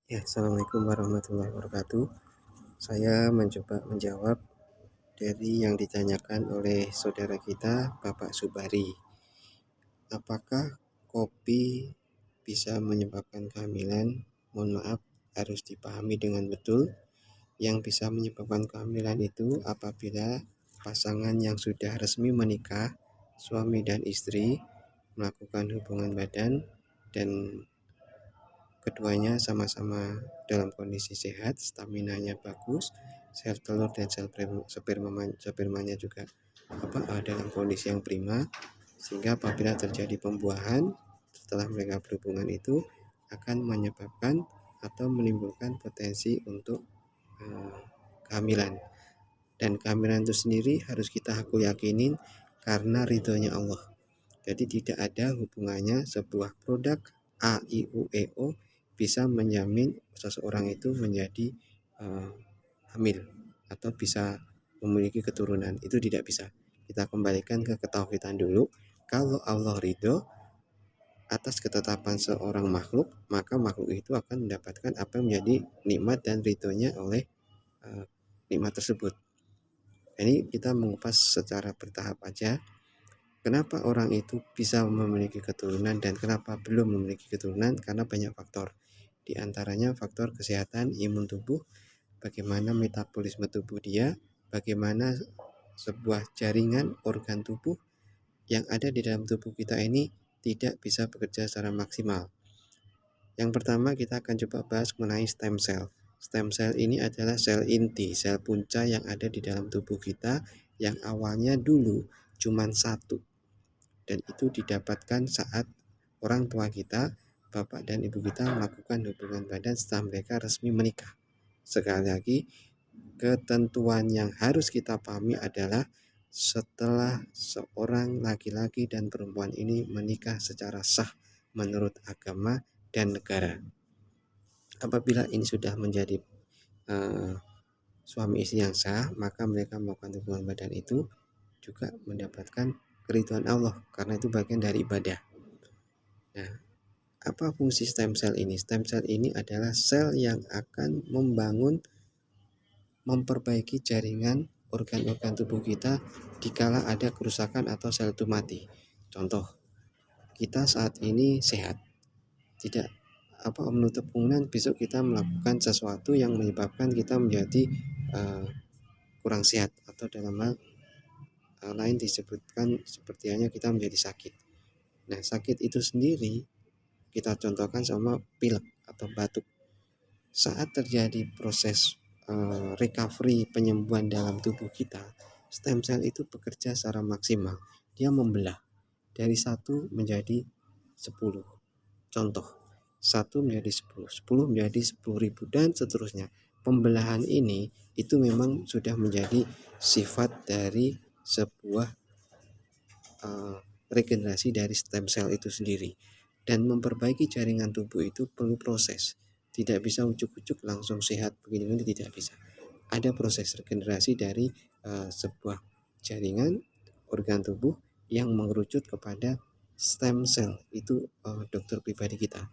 Ya, Assalamualaikum warahmatullahi wabarakatuh. Saya mencoba menjawab dari yang ditanyakan oleh saudara kita, Bapak Subari. Apakah kopi bisa menyebabkan kehamilan? Mohon maaf, harus dipahami dengan betul. Yang bisa menyebabkan kehamilan itu apabila pasangan yang sudah resmi menikah, suami dan istri, melakukan hubungan badan dan keduanya sama-sama dalam kondisi sehat, staminanya bagus, sel telur dan sel spermanya juga dalam kondisi yang prima, sehingga apabila terjadi pembuahan setelah mereka berhubungan itu akan menyebabkan atau menimbulkan potensi untuk kehamilan. Dan kehamilan itu sendiri harus kita yakinin karena ridhonya Allah. Jadi tidak ada hubungannya sebuah produk A, I, U, E, O bisa menjamin seseorang itu menjadi hamil atau bisa memiliki keturunan. Itu tidak bisa. Kita kembalikan ke ketauhidan dulu. Kalau Allah ridho atas ketetapan seorang makhluk, maka makhluk itu akan mendapatkan apa yang menjadi nikmat dan ridhonya oleh nikmat tersebut. Ini kita mengupas secara bertahap aja. Kenapa orang itu bisa memiliki keturunan dan kenapa belum memiliki keturunan? Karena banyak faktor. Di antaranya faktor kesehatan imun tubuh, bagaimana metabolisme tubuh dia, bagaimana sebuah jaringan organ tubuh yang ada di dalam tubuh kita ini tidak bisa bekerja secara maksimal. Yang pertama kita akan coba bahas mengenai stem cell. Stem cell ini adalah sel inti, sel punca yang ada di dalam tubuh kita yang awalnya dulu cuma satu. Dan itu didapatkan saat orang tua kita, bapak dan ibu kita melakukan hubungan badan setelah mereka resmi menikah. Sekali lagi, ketentuan yang harus kita pahami adalah setelah seorang laki-laki dan perempuan ini menikah secara sah menurut agama dan negara. Apabila ini sudah menjadi suami istri yang sah, maka mereka melakukan hubungan badan itu juga mendapatkan keridhaan Allah karena itu bagian dari ibadah. Nah, apa fungsi stem cell ini? Stem cell ini adalah sel yang akan memperbaiki jaringan organ-organ tubuh kita dikala ada kerusakan atau sel itu mati. Contoh, kita saat ini sehat, tidak menutup kemungkinan besok kita melakukan sesuatu yang menyebabkan kita menjadi kurang sehat atau dalam hal lain disebutkan seperti hanya kita menjadi sakit. Nah, sakit itu sendiri kita contohkan sama pilek atau batuk. Saat terjadi proses recovery penyembuhan dalam tubuh kita, stem cell itu bekerja secara maksimal. Dia membelah dari 1 menjadi 10. Contoh, 1 menjadi 10, 10 menjadi 10.000 dan seterusnya. Pembelahan ini itu memang sudah menjadi sifat dari sebuah regenerasi dari stem cell itu sendiri. Dan memperbaiki jaringan tubuh itu perlu proses. Tidak bisa ujuk-ujuk langsung sehat begini-begini, tidak bisa. Ada proses regenerasi dari sebuah jaringan organ tubuh yang mengerucut kepada stem cell itu dokter pribadi kita.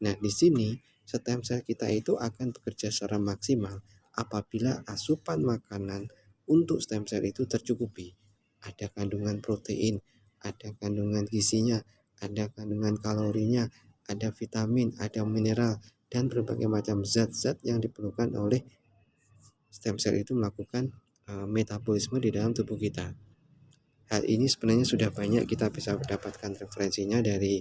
Nah, di sini stem cell kita itu akan bekerja secara maksimal apabila asupan makanan untuk stem cell itu tercukupi. Ada kandungan protein, ada kandungan gizinya, ada kandungan kalorinya, ada vitamin, ada mineral, dan berbagai macam zat-zat yang diperlukan oleh stem cell itu melakukan metabolisme di dalam tubuh kita. Hal ini sebenarnya sudah banyak kita bisa mendapatkan referensinya dari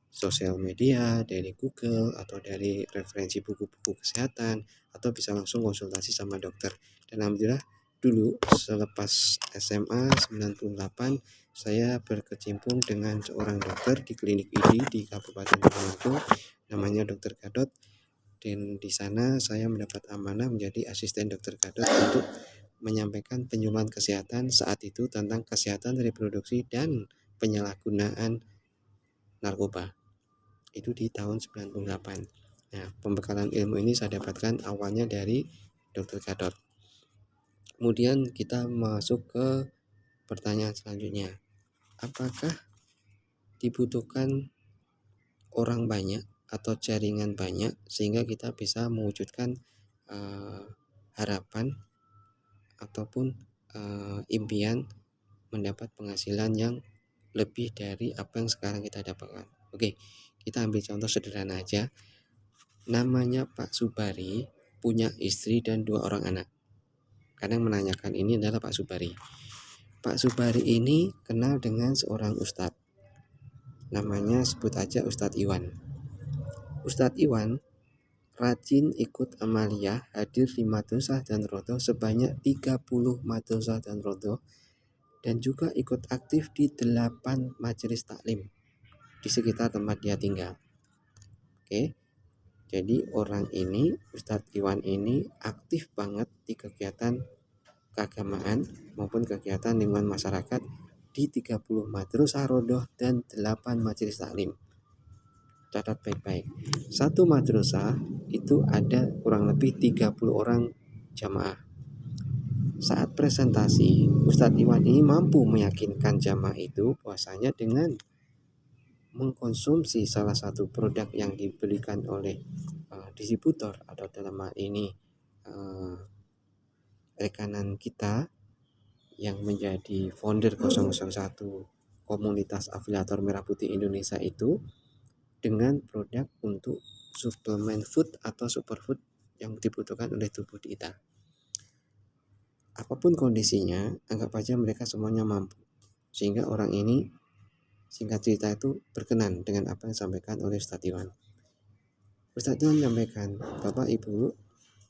sosial media, dari Google, atau dari referensi buku-buku kesehatan, atau bisa langsung konsultasi sama dokter. Dan alhamdulillah dulu selepas SMA 98 saya berkecimpung dengan seorang dokter di klinik ID di Kabupaten Tulungagung, namanya Dokter Gadot. Dan di sana saya mendapat amanah menjadi asisten Dokter Gadot untuk menyampaikan penyuluhan kesehatan saat itu tentang kesehatan reproduksi dan penyalahgunaan narkoba. Itu di tahun 98. Nah, pembekalan ilmu ini saya dapatkan awalnya dari Dokter Gadot. Kemudian kita masuk ke pertanyaan selanjutnya. Apakah dibutuhkan orang banyak atau jaringan banyak sehingga kita bisa mewujudkan harapan ataupun impian mendapat penghasilan yang lebih dari apa yang sekarang kita dapatkan. Oke, kita ambil contoh sederhana aja. Namanya Pak Subari, punya istri dan 2 orang anak. Karena yang menanyakan ini adalah Pak Subari. Pak Subari ini kenal dengan seorang ustadz. Namanya sebut aja Ustadz Iwan. Ustadz Iwan rajin ikut amaliyah, hadir di madrasah dan rodoh sebanyak 30 madrasah dan rodoh, dan juga ikut aktif di 8 majelis taklim di sekitar tempat dia tinggal. Oke, jadi orang ini, Ustadz Iwan ini aktif banget di kegiatan keagamaan maupun kegiatan lingkungan masyarakat di 30 madrasah rodoh dan 8 majelis taklim. Catat baik-baik. Satu madrasah itu ada kurang lebih 30 orang jamaah. Saat presentasi, Ustadz Iwan ini mampu meyakinkan jamaah itu bahwasanya dengan mengkonsumsi salah satu produk yang diberikan oleh distributor atau dalam hal ini rekanan kita yang menjadi founder 001 komunitas afiliator Merah Putih Indonesia itu, dengan produk untuk suplemen food atau superfood yang dibutuhkan oleh tubuh kita. Apapun kondisinya, anggap aja mereka semuanya mampu. Sehingga orang ini, singkat cerita itu, berkenan dengan apa yang disampaikan oleh Ustadz Iwan. Ustadz Iwan menyampaikan, Bapak Ibu,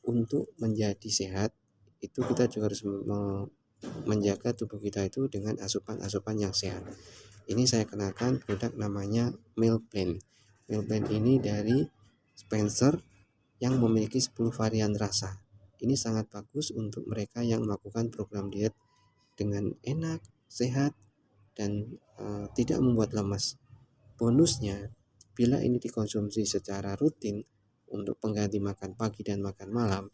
untuk menjadi sehat, itu kita juga harus menjaga tubuh kita itu dengan asupan-asupan yang sehat. Ini saya kenalkan produk namanya Meal Plan. Meal Plan ini dari Spencer yang memiliki 10 varian rasa. Ini sangat bagus untuk mereka yang melakukan program diet dengan enak, sehat, dan tidak membuat lemas. Bonusnya, bila ini dikonsumsi secara rutin untuk pengganti makan pagi dan makan malam,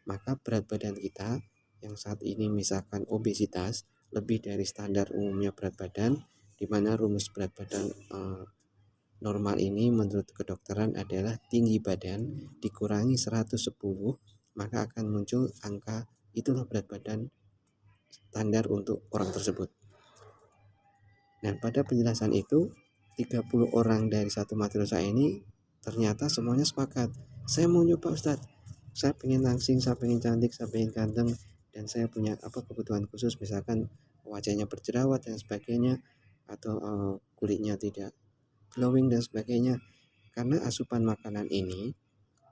maka berat badan kita yang saat ini misalkan obesitas lebih dari standar umumnya berat badan, di mana rumus berat badan normal ini menurut kedokteran adalah tinggi badan dikurangi 110, maka akan muncul angka itulah berat badan standar untuk orang tersebut. Nah, pada penjelasan itu 30 orang dari satu madrasah ini ternyata semuanya sepakat. Saya mau nyoba Ustadz. Saya pengen langsing, saya pengen cantik, saya pengen ganteng, dan saya punya kebutuhan khusus, misalkan wajahnya berjerawat dan sebagainya, atau kulitnya tidak glowing dan sebagainya. Karena asupan makanan ini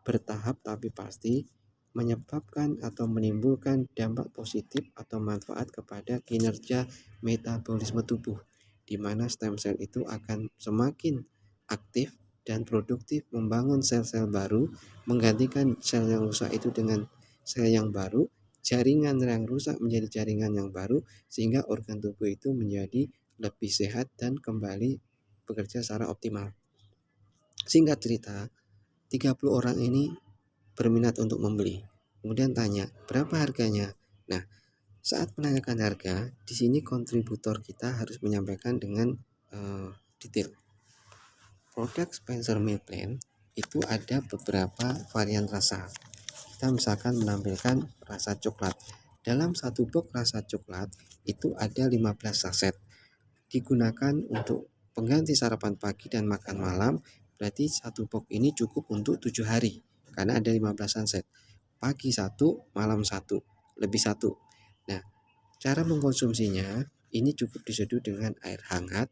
bertahap tapi pasti menyebabkan atau menimbulkan dampak positif atau manfaat kepada kinerja metabolisme tubuh, di mana stem cell itu akan semakin aktif dan produktif membangun sel-sel baru, menggantikan sel yang rusak itu dengan sel yang baru, jaringan yang rusak menjadi jaringan yang baru, sehingga organ tubuh itu menjadi lebih sehat dan kembali bekerja secara optimal. Singkat cerita, 30 orang ini berminat untuk membeli. Kemudian tanya, berapa harganya? Nah, saat menanyakan harga, di sini kontributor kita harus menyampaikan dengan detail. Produk Spencer Meal Plan itu ada beberapa varian rasa. Kita misalkan menampilkan rasa coklat. Dalam satu box rasa coklat itu ada 15 saset. Digunakan untuk pengganti sarapan pagi dan makan malam, berarti satu box ini cukup untuk 7 hari karena ada 15 saset. Pagi 1, malam 1, lebih 1. Nah, cara mengkonsumsinya ini cukup diseduh dengan air hangat,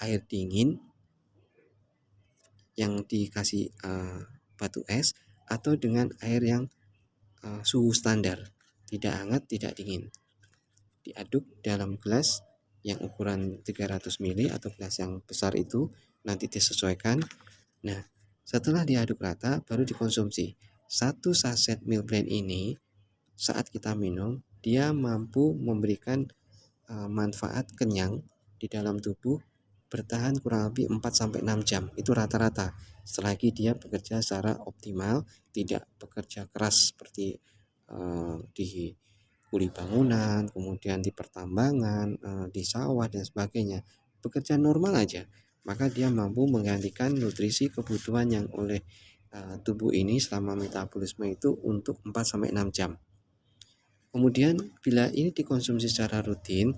air dingin yang dikasih batu es, atau dengan air yang suhu standar, tidak hangat, tidak dingin. Diaduk dalam gelas yang ukuran 300 ml atau gelas yang besar itu, nanti disesuaikan. Nah, setelah diaduk rata baru dikonsumsi. Satu saset meal plan ini saat kita minum, dia mampu memberikan manfaat kenyang di dalam tubuh bertahan kurang lebih 4-6 jam. Itu rata-rata. Selagi dia bekerja secara optimal, tidak bekerja keras seperti di kuli bangunan, kemudian di pertambangan, di sawah dan sebagainya. Bekerja normal aja. maka dia mampu menggantikan nutrisi kebutuhan yang oleh tubuh ini selama metabolisme itu untuk 4-6 jam. Kemudian bila ini dikonsumsi secara rutin,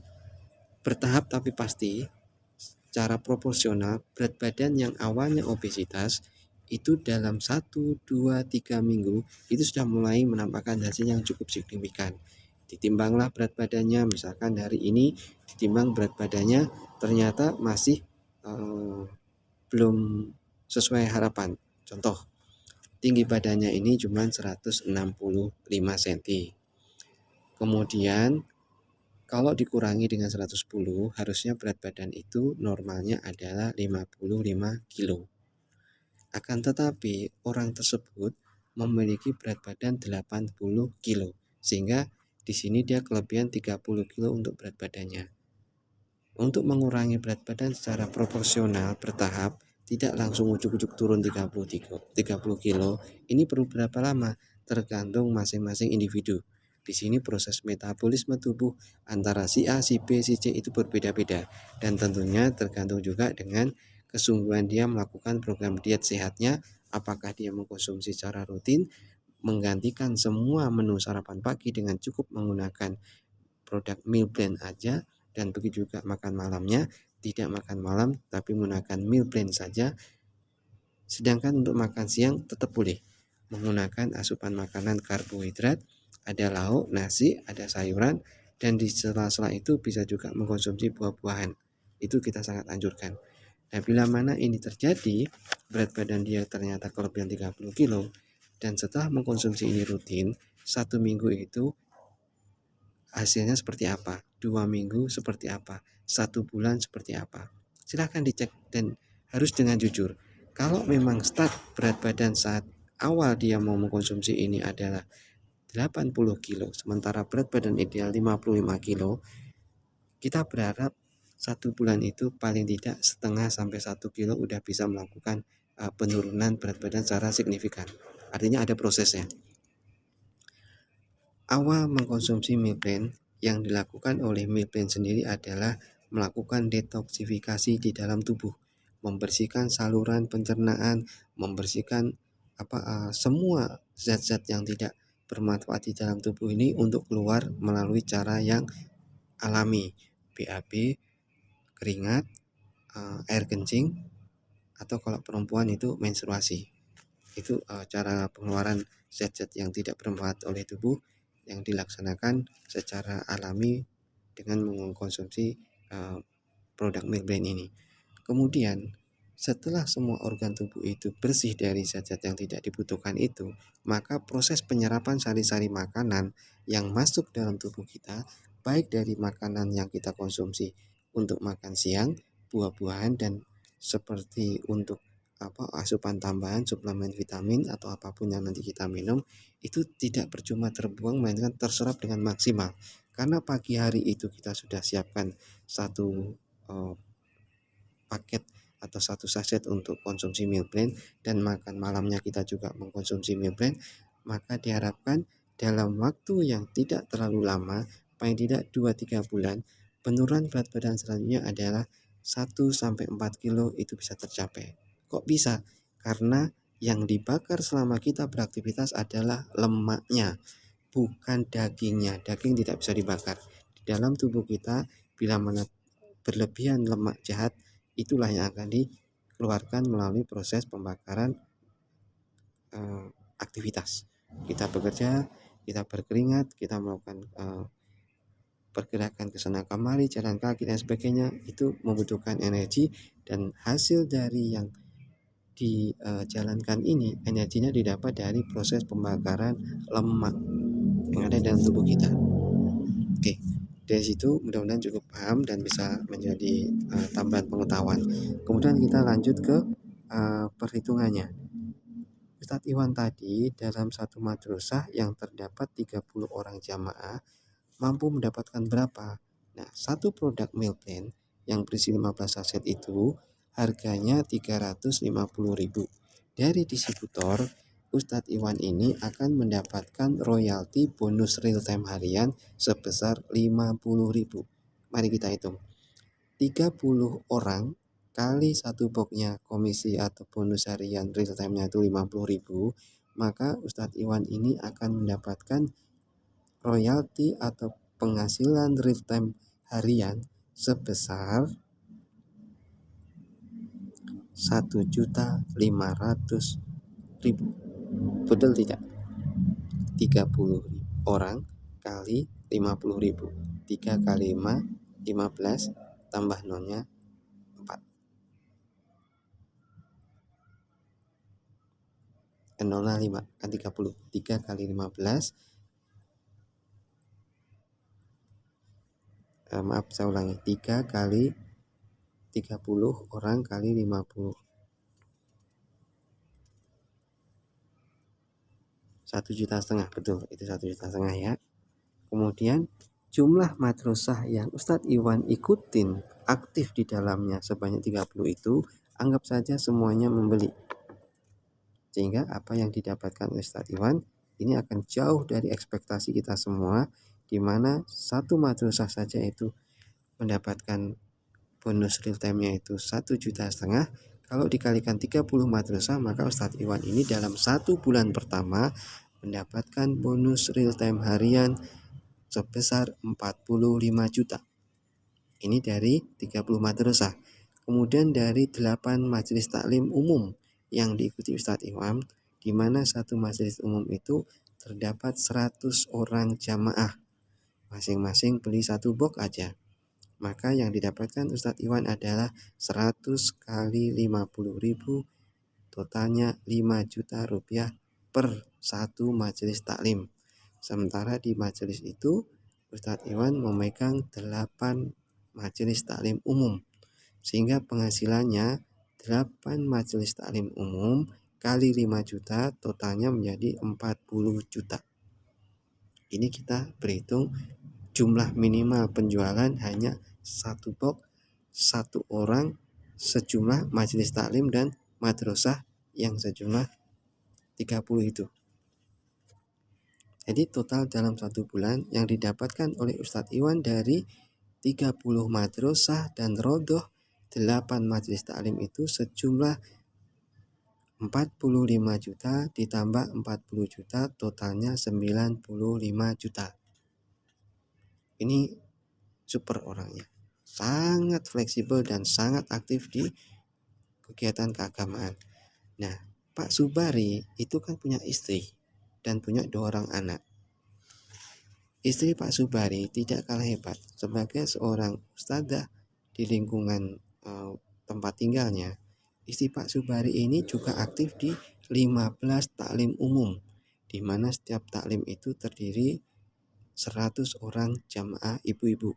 bertahap tapi pasti, secara proporsional, berat badan yang awalnya obesitas itu dalam 1, 2, 3 minggu itu sudah mulai menampakkan hasil yang cukup signifikan. Ditimbanglah berat badannya, misalkan hari ini ditimbang berat badannya ternyata masih belum sesuai harapan. Contoh, tinggi badannya ini cuma 165 cm. Kemudian kalau dikurangi dengan 110, harusnya berat badan itu normalnya adalah 55 kilo. Akan tetapi orang tersebut memiliki berat badan 80 kilo, sehingga di sini dia kelebihan 30 kilo untuk berat badannya. Untuk mengurangi berat badan secara proporsional bertahap, tidak langsung ujuk-ujuk turun 30 kilo, ini perlu berapa lama? Tergantung masing-masing individu. Di sini proses metabolisme tubuh antara si A, si B, si C itu berbeda-beda, dan tentunya tergantung juga dengan kesungguhan dia melakukan program diet sehatnya, apakah dia mengkonsumsi secara rutin, menggantikan semua menu sarapan pagi dengan cukup menggunakan produk meal plan aja, dan begitu juga makan malamnya tidak makan malam tapi menggunakan meal plan saja. Sedangkan untuk makan siang tetap boleh menggunakan asupan makanan karbohidrat, ada lauk, nasi, ada sayuran, dan di sela-sela itu bisa juga mengkonsumsi buah-buahan. Itu kita sangat anjurkan. Nah, bila mana ini terjadi, berat badan dia ternyata kelebihan 30 kilo, dan setelah mengkonsumsi ini rutin, 1 minggu itu hasilnya seperti apa, 2 minggu seperti apa, 1 bulan seperti apa. Silahkan dicek dan harus dengan jujur. Kalau memang start berat badan saat awal dia mau mengkonsumsi ini adalah 80 kilo, sementara berat badan ideal 55 kilo, kita berharap 1 bulan itu paling tidak setengah sampai 1 kilo udah bisa melakukan penurunan berat badan secara signifikan. Artinya ada prosesnya. Awal mengkonsumsi meal plan yang dilakukan oleh meal plan sendiri adalah melakukan detoksifikasi di dalam tubuh, membersihkan saluran pencernaan, membersihkan semua zat-zat yang tidak bermanfaat di dalam tubuh ini untuk keluar melalui cara yang alami, BAB, keringat, air kencing, atau kalau perempuan itu menstruasi. Itu cara pengeluaran zat-zat yang tidak bermanfaat oleh tubuh yang dilaksanakan secara alami dengan mengkonsumsi produk meal plan ini. Kemudian setelah semua organ tubuh itu bersih dari zat-zat yang tidak dibutuhkan itu, maka proses penyerapan sari-sari makanan yang masuk dalam tubuh kita, baik dari makanan yang kita konsumsi untuk makan siang, buah-buahan, dan seperti untuk asupan tambahan, suplemen vitamin atau apapun yang nanti kita minum, itu tidak percuma terbuang, melainkan terserap dengan maksimal. Karena pagi hari itu kita sudah siapkan satu paket atau satu saset untuk konsumsi meal plan, dan makan malamnya kita juga mengkonsumsi meal plan, maka diharapkan dalam waktu yang tidak terlalu lama, paling tidak 2-3 bulan, penurunan berat badan selanjutnya adalah 1-4 kilo itu bisa tercapai. Kok bisa? Karena yang dibakar selama kita beraktivitas adalah lemaknya, bukan dagingnya. Daging tidak bisa dibakar. Di dalam tubuh kita, bila mana berlebihan lemak jahat, itulah yang akan dikeluarkan melalui proses pembakaran aktivitas. Kita bekerja, kita berkeringat, kita melakukan pergerakan ke sana kemari, jalan kaki dan sebagainya, itu membutuhkan energi, dan hasil dari yang dijalankan ini, energinya didapat dari proses pembakaran lemak yang ada dalam tubuh kita. Oke, dari situ mudah-mudahan cukup paham dan bisa menjadi tambahan pengetahuan. Kemudian kita lanjut ke perhitungannya. Ustadz Iwan tadi dalam satu madrasah yang terdapat 30 orang jamaah mampu mendapatkan berapa? Nah, satu produk meal plan yang berisi 15 saset itu harganya 350.000. Dari distributor, Ustadz Iwan ini akan mendapatkan royalti bonus real time harian sebesar 50.000. Mari kita hitung. 30 orang kali satu boxnya komisi atau bonus harian real time-nya itu 50.000, maka Ustadz Iwan ini akan mendapatkan royalti atau penghasilan real time harian sebesar 1.500.000. Betul tidak? 30 orang kali 50.000. 3 kali 5, 15, tambah nolnya 4. 0,5 kan 30. 3 kali 15, maaf saya ulangi, 3 kali 30 orang kali 50. 1,5 juta, betul, itu 1,5 juta ya. Kemudian jumlah madrasah yang Ustadz Iwan ikutin aktif di dalamnya sebanyak 30 itu, anggap saja semuanya membeli. Sehingga apa yang didapatkan oleh Ustadz Iwan ini akan jauh dari ekspektasi kita semua, di mana satu madrasah saja itu mendapatkan bonus real time-nya itu 1,5 juta. Kalau dikalikan 30 madrasah, maka Ustadz Iwan ini dalam 1 bulan pertama mendapatkan bonus real time harian sebesar 45 juta. Ini dari 30 madrasah. Kemudian dari 8 majelis taklim umum yang diikuti Ustadz Iwan, di mana satu majelis umum itu terdapat 100 orang jamaah, masing-masing beli 1 box aja. Maka yang didapatkan Ustadz Iwan adalah 100 kali 50.000, totalnya 5 juta rupiah per satu majelis taklim. Sementara di majelis itu Ustadz Iwan memegang 8 majelis taklim umum, sehingga penghasilannya 8 majelis taklim umum kali 5 juta, totalnya menjadi 40 juta. Ini kita berhitung jumlah minimal penjualan hanya 1 box, 1 orang, sejumlah majelis taklim dan madrasah yang sejumlah 30 itu. Jadi total dalam 1 bulan yang didapatkan oleh Ustadz Iwan dari 30 madrasah dan rodoh 8 majelis taklim itu sejumlah 45 juta ditambah 40 juta, totalnya 95 juta. Ini super orangnya, sangat fleksibel dan sangat aktif di kegiatan keagamaan. Nah, Pak Subari itu kan punya istri dan punya 2 orang anak. Istri Pak Subari tidak kalah hebat sebagai seorang ustadzah di lingkungan tempat tinggalnya. Istri Pak Subari ini juga aktif di 15 taklim umum, di mana setiap taklim itu terdiri 100 orang jamaah ibu-ibu.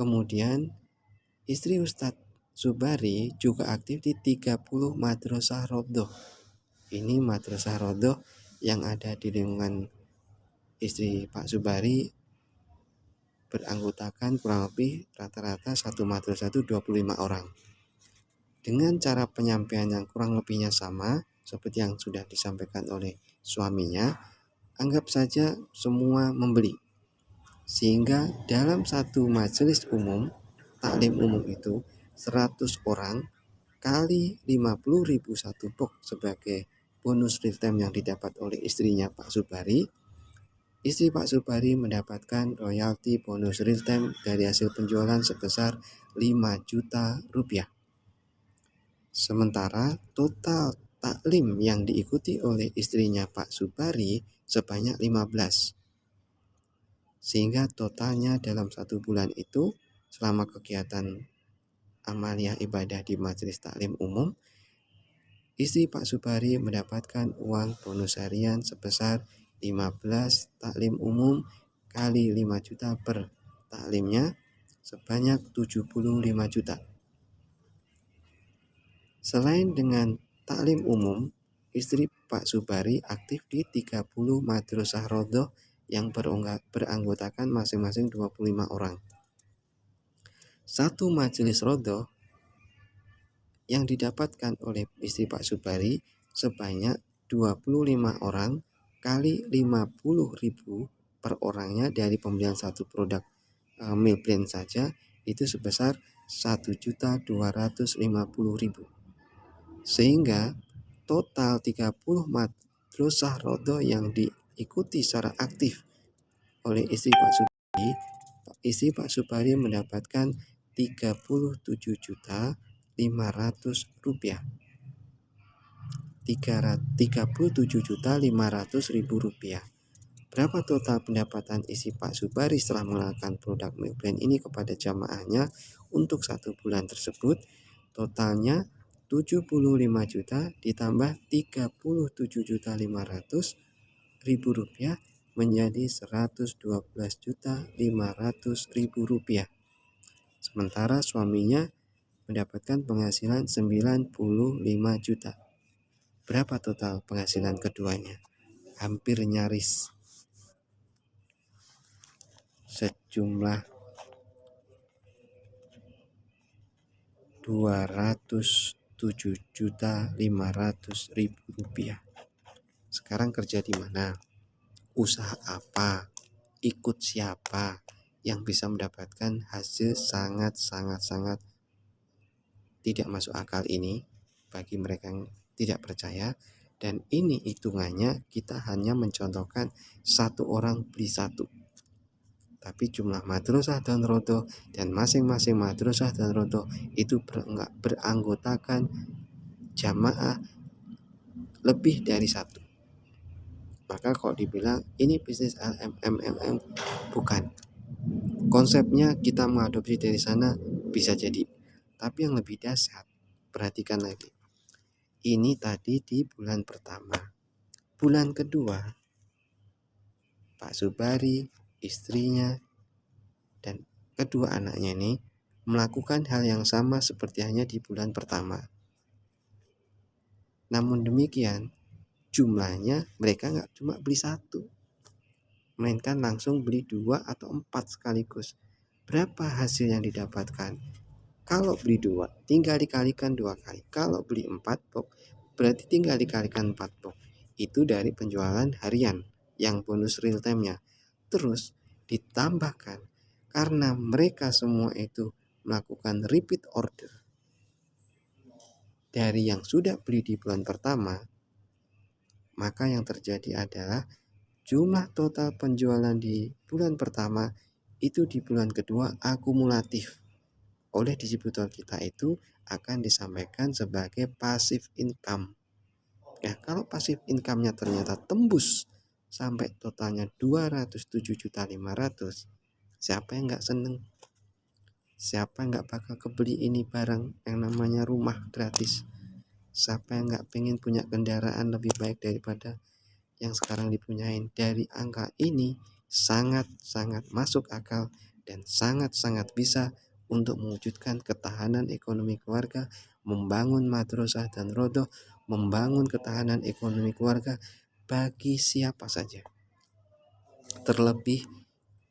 Kemudian istri Ustadz Subari juga aktif di 30 madrasah rodoh. Ini madrasah rodoh yang ada di lingkungan istri Pak Subari beranggotakan kurang lebih rata-rata satu madrasah itu 25 orang. Dengan cara penyampaian yang kurang lebihnya sama seperti yang sudah disampaikan oleh suaminya, anggap saja semua membeli. Sehingga dalam satu majelis umum, taklim umum itu 100 orang kali 50.000 satu box sebagai bonus real time yang didapat oleh istrinya Pak Subari. Istri Pak Subari mendapatkan royalti bonus real time dari hasil penjualan sebesar 5 juta rupiah. Sementara total taklim yang diikuti oleh istrinya Pak Subari sebanyak 15. Sehingga totalnya dalam 1 bulan itu selama kegiatan amaliyah ibadah di majelis taklim umum, istri Pak Subari mendapatkan uang bonus harian sebesar 15 taklim umum kali 5 juta per taklimnya sebanyak 75 juta. Selain dengan taklim umum, istri Pak Subari aktif di 30 madrasah rodoh yang beranggotakan masing-masing 25 orang. Satu majelis rodoh yang didapatkan oleh istri Pak Subari sebanyak 25 orang kali 50.000 per orangnya dari pembelian satu produk meal plan saja itu sebesar 1.250.000. Sehingga total 30 madrasah rodo yang diikuti secara aktif oleh istri Pak Subari mendapatkan 37.500.000 rupiah. 37.500.000 rupiah. Berapa total pendapatan isi Pak Subari setelah mengenakan produk Milk Brand ini kepada jamaahnya untuk 1 bulan tersebut? Totalnya 75 juta ditambah 37.500.000 rupiah menjadi 112.500.000 rupiah. Sementara suaminya mendapatkan penghasilan 95 juta. Berapa total penghasilan keduanya? Hampir nyaris sejumlah 207.500.000 rupiah. Sekarang kerja di mana? Usaha apa? Ikut siapa yang bisa mendapatkan hasil sangat tidak masuk akal ini bagi mereka yang tidak percaya. Dan ini hitungannya kita hanya mencontohkan satu orang beli satu, tapi jumlah madrasah dan rodo dan masing-masing madrasah dan rodo itu beranggotakan jamaah lebih dari satu. Maka kalau dibilang ini bisnis LMM, bukan. Konsepnya kita mengadopsi dari sana bisa jadi, tapi yang lebih dahsyat, perhatikan lagi. Ini tadi di bulan pertama. Bulan kedua, Pak Subari, istrinya, dan kedua anaknya ini melakukan hal yang sama seperti hanya di bulan pertama. Namun demikian, jumlahnya mereka nggak cuma beli satu, melainkan langsung beli 2 atau 4 sekaligus. Berapa hasil yang didapatkan? Kalau beli 2, tinggal dikalikan 2 kali. Kalau beli 4 box, berarti tinggal dikalikan 4 box. Itu dari penjualan harian yang bonus real time-nya. Terus ditambahkan karena mereka semua itu melakukan repeat order dari yang sudah beli di bulan pertama, maka yang terjadi adalah jumlah total penjualan di bulan pertama itu di bulan kedua akumulatif. Oleh distributor kita itu akan disampaikan sebagai passive income. Ya, kalau passive income-nya ternyata tembus sampai totalnya 207.500.000, siapa yang nggak seneng? Siapa yang nggak bakal kebeli ini barang yang namanya rumah gratis? Siapa yang nggak pengen punya kendaraan lebih baik daripada yang sekarang dipunyain? Dari angka ini sangat masuk akal dan sangat bisa untuk mewujudkan ketahanan ekonomi keluarga, membangun madrasah dan rodoh, membangun ketahanan ekonomi keluarga bagi siapa saja. Terlebih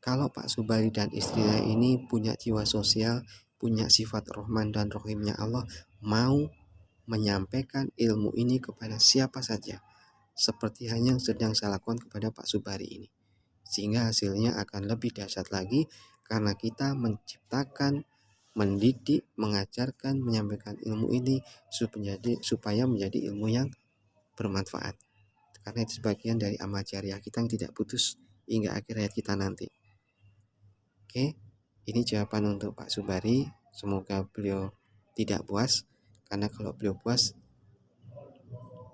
kalau Pak Subari dan istrinya ini punya jiwa sosial, punya sifat Rahman dan Rahimnya Allah, mau menyampaikan ilmu ini kepada siapa saja, seperti hanya yang sedang saya lakukan kepada Pak Subari ini. Sehingga hasilnya akan lebih dahsyat lagi karena kita menciptakan, mendidik, mengajarkan, menyampaikan ilmu ini supaya menjadi ilmu yang bermanfaat. Karena itu sebagian dari amal jariah kita yang tidak putus hingga akhir hayat kita nanti. Oke, ini jawaban untuk Pak Subari. Semoga beliau tidak puas, karena kalau beliau puas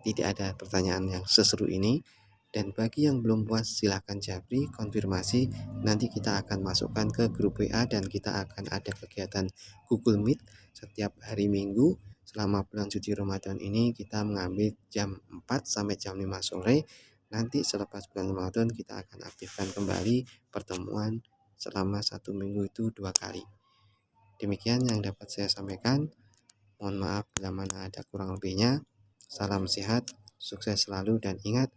tidak ada pertanyaan yang seseru ini. Dan bagi yang belum puas silahkan japri, konfirmasi. Nanti kita akan masukkan ke grup WA dan kita akan ada kegiatan Google Meet setiap hari Minggu. Selama bulan suci Ramadan ini kita mengambil jam 4 sampai jam 5 sore. Nanti selepas bulan Ramadan kita akan aktifkan kembali pertemuan selama 1 minggu itu 2 kali. Demikian yang dapat saya sampaikan. Mohon maaf bila mana ada kurang lebihnya. Salam sehat, sukses selalu, dan ingat,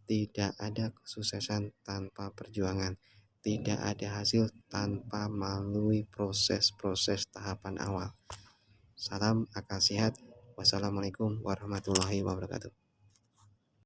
tidak ada kesuksesan tanpa perjuangan. Tidak ada hasil tanpa melalui proses-proses tahapan awal. Salam akal sehat. Wassalamualaikum warahmatullahi wabarakatuh.